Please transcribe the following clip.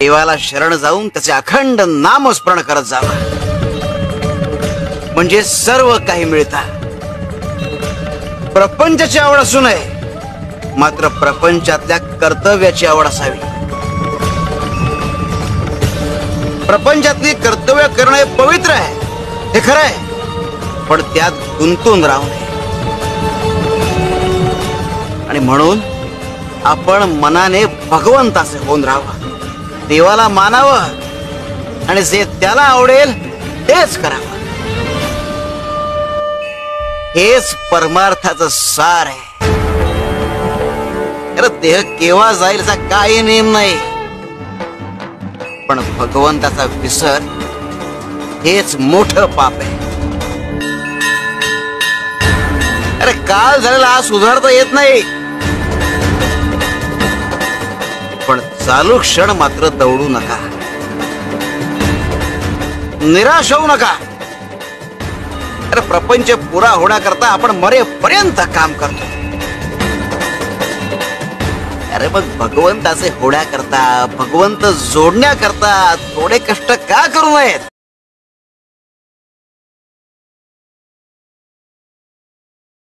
देवाला शरण जाऊन त्याचे अखंड नामस्मरण करत जावं, म्हणजे सर्व काही मिळतं. प्रपंचाची आवड असू नये, मात्र प्रपंचातल्या कर्तव्याची आवड असावी. प्रपंचातली कर्तव्य करणं हे पवित्र आहे, हे खरं आहे, पण त्यात गुंतून राहू नये. आणि म्हणून आपण मनाने भगवंताचे होऊन राहावं, देवाला मानावं आणि जे त्याला आवडेल तेच करावं. हेच परमार्थाचं सार आहे. अरे देह केव्हा जाईल याचा काही नेम नाही, पण भगवंताचा विसर हेच मोठं पाप आहे. अरे काल झालेला आज सुधारता येत नाही, पण चालू क्षण मात्र दौडू नका, निराश होऊ नका. अरे प्रपंच पुरा होण्याकरता आपण मरेपर्यंत काम करतो. अरे मग भगवंताचे होण्याकरता, भगवंत जोडण्याकरता थोडे कष्ट का करू नयेत?